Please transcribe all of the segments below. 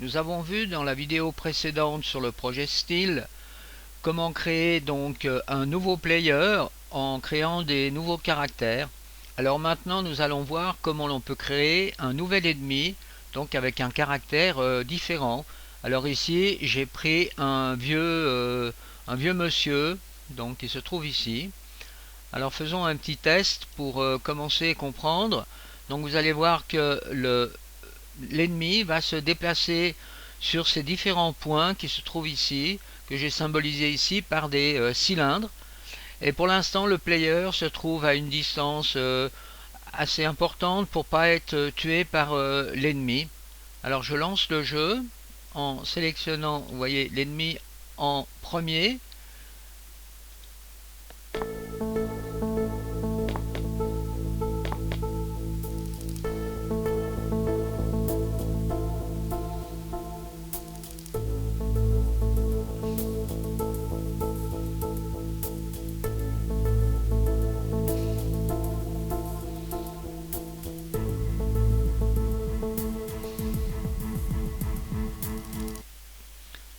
Nous avons vu dans la vidéo précédente sur le projet Style comment créer donc un nouveau player en créant des nouveaux caractères. Alors maintenant nous allons voir comment l'on peut créer un nouvel ennemi donc avec un caractère différent. Alors ici j'ai pris un vieux monsieur donc qui se trouve ici. Alors faisons un petit test pour commencer à comprendre. Donc vous allez voir que l'ennemi va se déplacer sur ces différents points qui se trouvent ici, que j'ai symbolisé ici par des cylindres. Et pour l'instant, le player se trouve à une distance assez importante pour pas être tué par l'ennemi. Alors je lance le jeu en sélectionnant, vous voyez, l'ennemi en premier.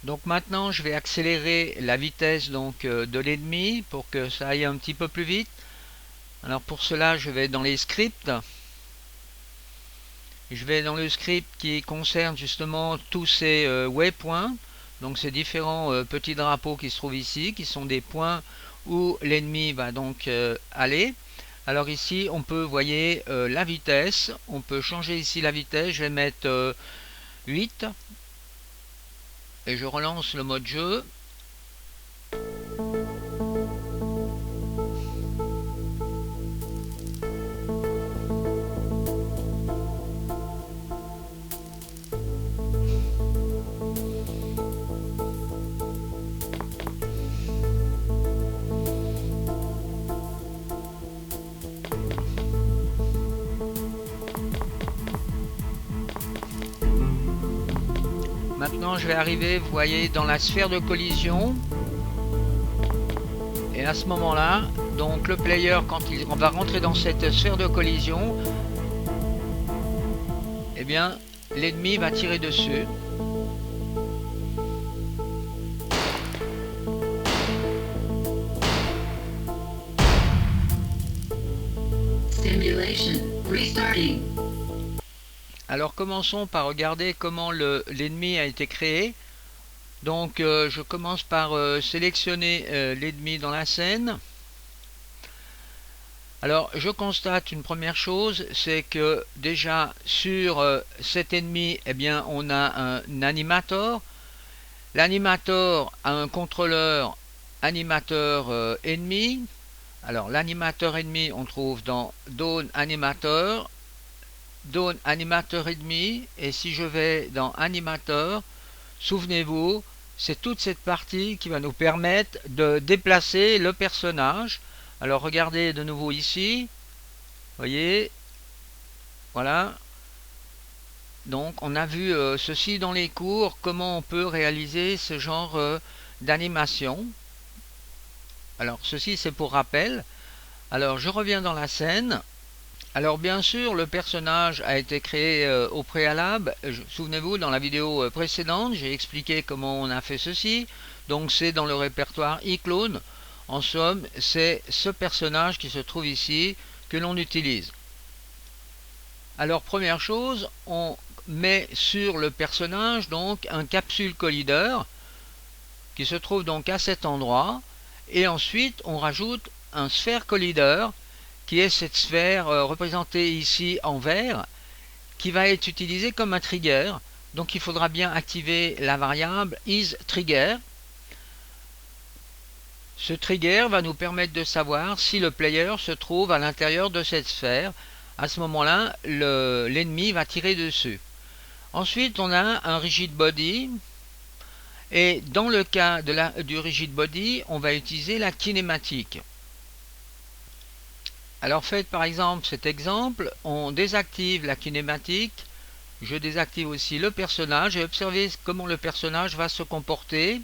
Donc maintenant je vais accélérer la vitesse de l'ennemi pour que ça aille un petit peu plus vite. Alors pour cela je vais dans les scripts. Je vais dans le script qui concerne justement tous ces waypoints, donc ces différents petits drapeaux qui se trouvent ici, qui sont des points où l'ennemi va donc aller. Alors ici on peut, voyez, la vitesse, on peut changer ici la vitesse, je vais mettre 8 et je relance le mode jeu. Maintenant je vais arriver, vous voyez, dans la sphère de collision. Et à ce moment-là, donc le player, quand on va rentrer dans cette sphère de collision, eh bien l'ennemi va tirer dessus. Simulation restarting. Alors commençons par regarder comment l'ennemi a été créé. Donc je commence par sélectionner l'ennemi dans la scène. Alors je constate une première chose, c'est que déjà sur cet ennemi, eh bien on a un animator. L'animator a un contrôleur animateur ennemi. Alors l'animateur ennemi on trouve dans Dawn Animator, Dawn Animateur ennemi, et si je vais dans Animateur, souvenez-vous, c'est toute cette partie qui va nous permettre de déplacer le personnage. Alors regardez de nouveau ici, voyez, voilà. Donc on a vu ceci dans les cours, comment on peut réaliser ce genre d'animation. Alors ceci c'est pour rappel. Alors je reviens dans la scène. Alors bien sûr le personnage a été créé au préalable. Souvenez-vous, dans la vidéo précédente j'ai expliqué comment on a fait ceci. Donc c'est dans le répertoire iClone. En somme c'est ce personnage qui se trouve ici que l'on utilise. Alors première chose, on met sur le personnage donc un capsule collideur qui se trouve donc à cet endroit, et ensuite on rajoute un sphère collideur qui est cette sphère représentée ici en vert, qui va être utilisée comme un trigger. Donc il faudra bien activer la variable isTrigger. Ce trigger va nous permettre de savoir si le player se trouve à l'intérieur de cette sphère. À ce moment-là, l'ennemi va tirer dessus. Ensuite, on a un rigid body. Et dans le cas du rigid body, on va utiliser la kinématique. Alors faites par exemple cet exemple, on désactive la kinématique, je désactive aussi le personnage et observez comment le personnage va se comporter.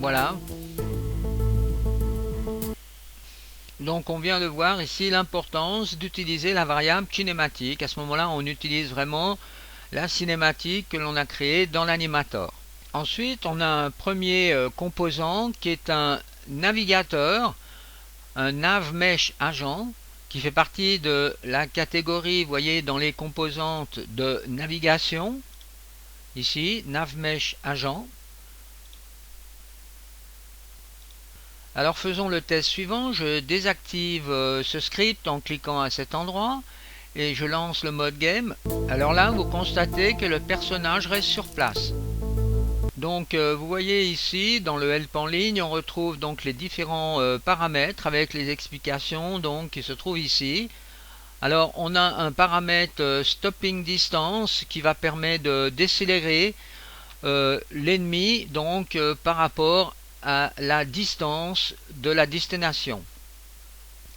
Voilà. Donc on vient de voir ici l'importance d'utiliser la variable cinématique. À ce moment-là, on utilise vraiment la cinématique que l'on a créée dans l'animator. Ensuite, on a un premier composant qui est un navigateur, un navmesh agent, qui fait partie de la catégorie, vous voyez, dans les composantes de navigation. Ici, navmesh agent. Alors faisons le test suivant, je désactive ce script en cliquant à cet endroit et je lance le mode game. Alors là vous constatez que le personnage reste sur place. Donc vous voyez ici dans le help en ligne on retrouve donc les différents paramètres avec les explications donc qui se trouvent ici. Alors on a un paramètre stopping distance qui va permettre de décélérer l'ennemi donc par rapport à la distance de la destination.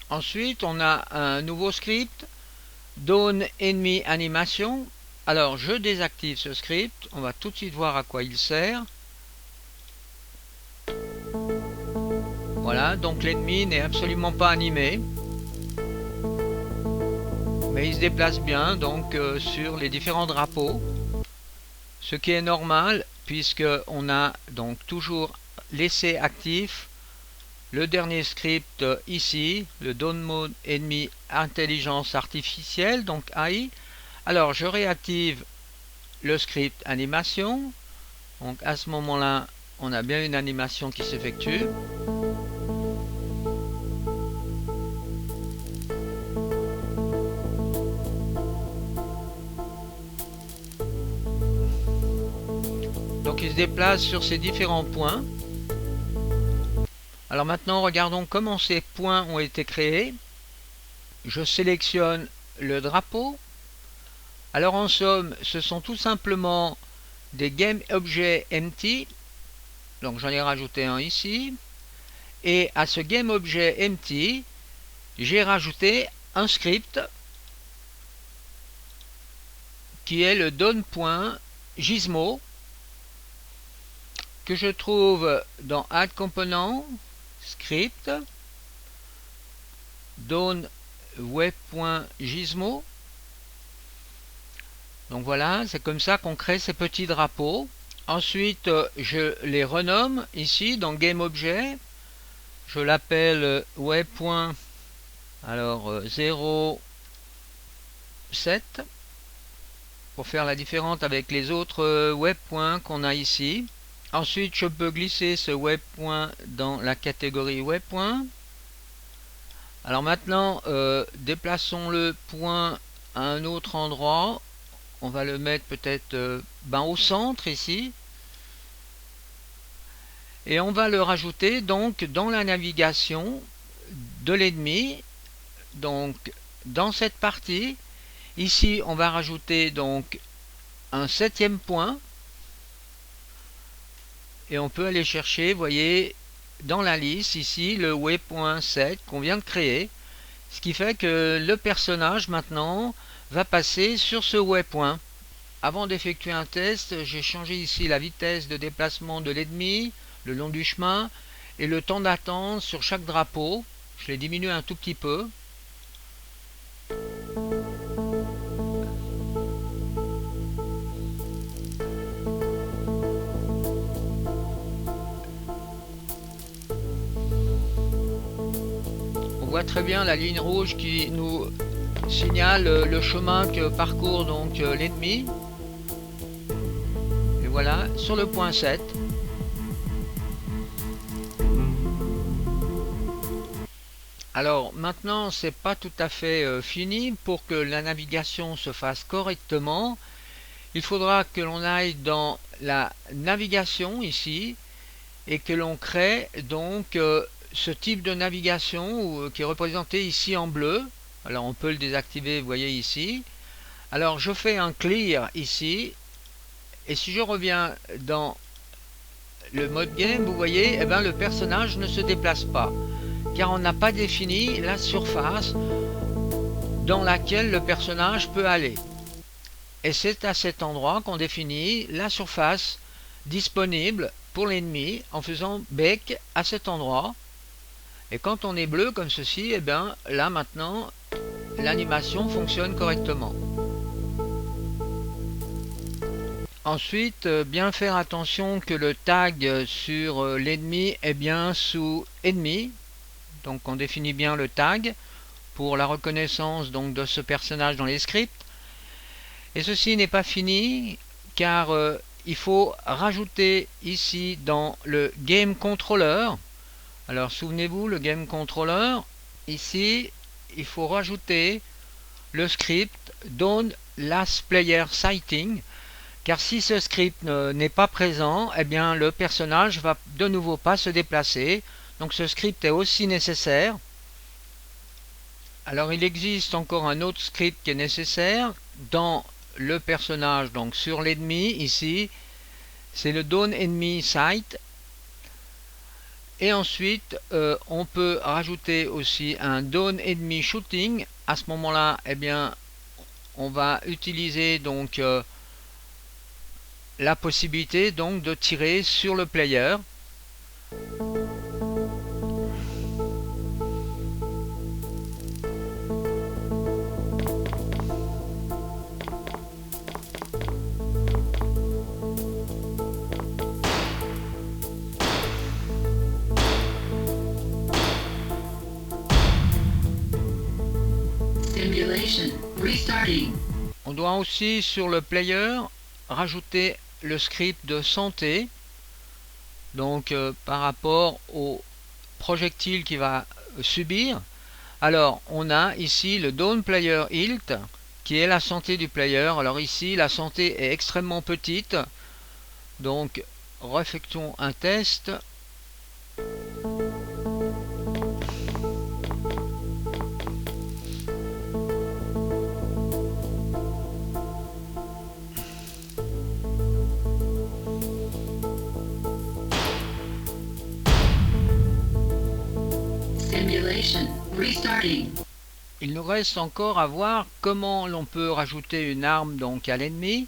Ensuite, on a un nouveau script, Dawn Enemy Animation. Alors, je désactive ce script. On va tout de suite voir à quoi il sert. Voilà, donc l'ennemi n'est absolument pas animé. Mais il se déplace bien donc sur les différents drapeaux. Ce qui est normal puisque on a donc toujours laisser actif le dernier script ici, le Dawn Mode Enemy Intelligence Artificielle, donc AI. Alors je réactive le script animation. Donc à ce moment-là, on a bien une animation qui s'effectue. Donc il se déplace sur ces différents points. Alors maintenant, regardons comment ces points ont été créés. Je sélectionne le drapeau. Alors en somme, ce sont tout simplement des GameObject empty. Donc j'en ai rajouté un ici. Et à ce GameObject empty, j'ai rajouté un script qui est le Dawn.gizmo que je trouve dans Add Component, Script, Dawn web.gizmo. Donc voilà, c'est comme ça qu'on crée ces petits drapeaux. Ensuite, je les renomme ici dans GameObject. Je l'appelle web. Alors 07 pour faire la différence avec les autres web points qu'on a ici. Ensuite, je peux glisser ce web point dans la catégorie web point. Alors maintenant, déplaçons le point à un autre endroit. On va le mettre peut-être au centre ici. Et on va le rajouter donc dans la navigation de l'ennemi. Donc dans cette partie, ici on va rajouter donc un 7e point. Et on peut aller chercher, vous voyez, dans la liste ici, le waypoint 7 qu'on vient de créer. Ce qui fait que le personnage maintenant va passer sur ce waypoint. Avant d'effectuer un test, j'ai changé ici la vitesse de déplacement de l'ennemi, le long du chemin, et le temps d'attente sur chaque drapeau. Je l'ai diminué un tout petit peu. On voit très bien la ligne rouge qui nous signale le chemin que parcourt donc l'ennemi. Et voilà, sur le point 7. Alors maintenant, c'est pas tout à fait fini. Pour que la navigation se fasse correctement, il faudra que l'on aille dans la navigation ici et que l'on crée donc ce type de navigation qui est représenté ici en bleu. Alors on peut le désactiver, vous voyez ici. Alors je fais un clear ici et si je reviens dans le mode game, vous voyez, le personnage ne se déplace pas car on n'a pas défini la surface dans laquelle le personnage peut aller. Et c'est à cet endroit qu'on définit la surface disponible pour l'ennemi en faisant bec à cet endroit. Et quand on est bleu comme ceci, et bien là maintenant l'animation fonctionne correctement. Ensuite, bien faire attention que le tag sur l'ennemi est bien sous ennemi. Donc on définit bien le tag pour la reconnaissance donc de ce personnage dans les scripts. Et ceci n'est pas fini car il faut rajouter ici dans le Game Controller. Alors souvenez-vous, le Game Controller, ici il faut rajouter le script Don't Last Player Sighting, car si ce script n'est pas présent, eh bien le personnage va de nouveau pas se déplacer. Donc ce script est aussi nécessaire. Alors il existe encore un autre script qui est nécessaire dans le personnage, donc sur l'ennemi ici, c'est le Don't Enemy Sight. Et ensuite on peut rajouter aussi un Don't Enemy Shooting. À ce moment là, eh bien on va utiliser donc la possibilité donc de tirer sur le player. On doit aussi sur le player rajouter le script de santé, donc par rapport au projectile qu'il va subir. Alors on a ici le Down Player Health qui est la santé du player. Alors ici la santé est extrêmement petite, donc effectuons un test. Il nous reste encore à voir comment l'on peut rajouter une arme donc à l'ennemi.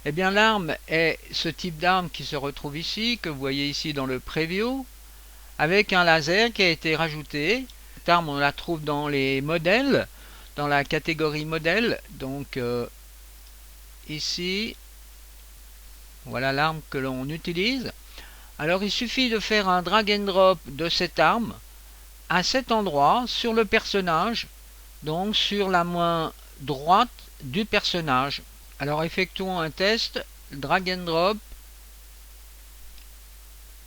Eh bien l'arme est ce type d'arme qui se retrouve ici, que vous voyez ici dans le preview, avec un laser qui a été rajouté. Cette arme on la trouve dans les modèles, dans la catégorie modèle. Donc ici, voilà l'arme que l'on utilise. Alors il suffit de faire un drag and drop de cette arme à cet endroit sur le personnage, donc sur la main droite du personnage. Alors effectuons un test, drag and drop.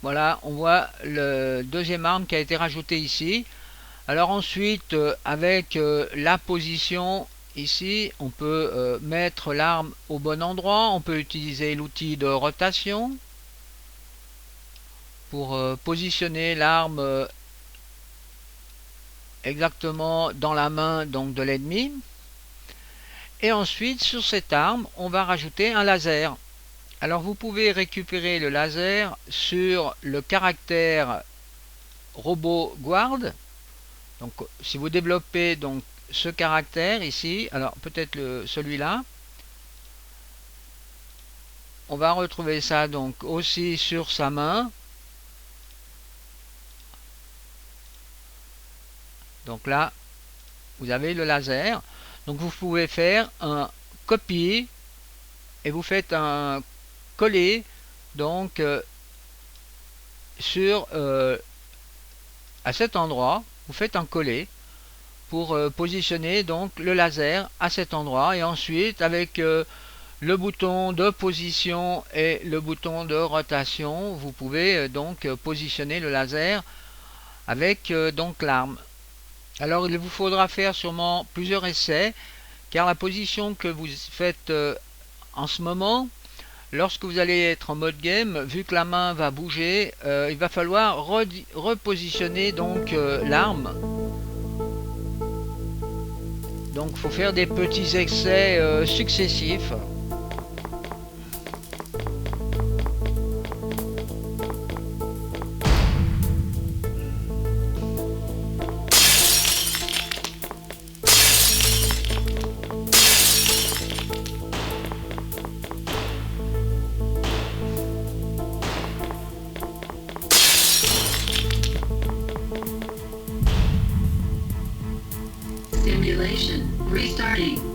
Voilà, on voit le deuxième arme qui a été rajoutée ici. Alors ensuite, avec la position ici, on peut mettre l'arme au bon endroit. On peut utiliser l'outil de rotation pour positionner l'arme exactement dans la main donc de l'ennemi. Et ensuite sur cette arme on va rajouter un laser. Alors vous pouvez récupérer le laser sur le caractère robot guard. Donc si vous développez donc ce caractère ici, alors peut-être celui-là, on va retrouver ça donc aussi sur sa main. Donc là, vous avez le laser. Donc vous pouvez faire un copier et vous faites un coller donc sur à cet endroit. Vous faites un coller pour positionner donc le laser à cet endroit. Et ensuite avec le bouton de position et le bouton de rotation, vous pouvez donc positionner le laser avec donc l'arme. Alors il vous faudra faire sûrement plusieurs essais, car la position que vous faites en ce moment, lorsque vous allez être en mode game, vu que la main va bouger, il va falloir repositionner donc l'arme. Donc il faut faire des petits essais successifs. Simulation restarting.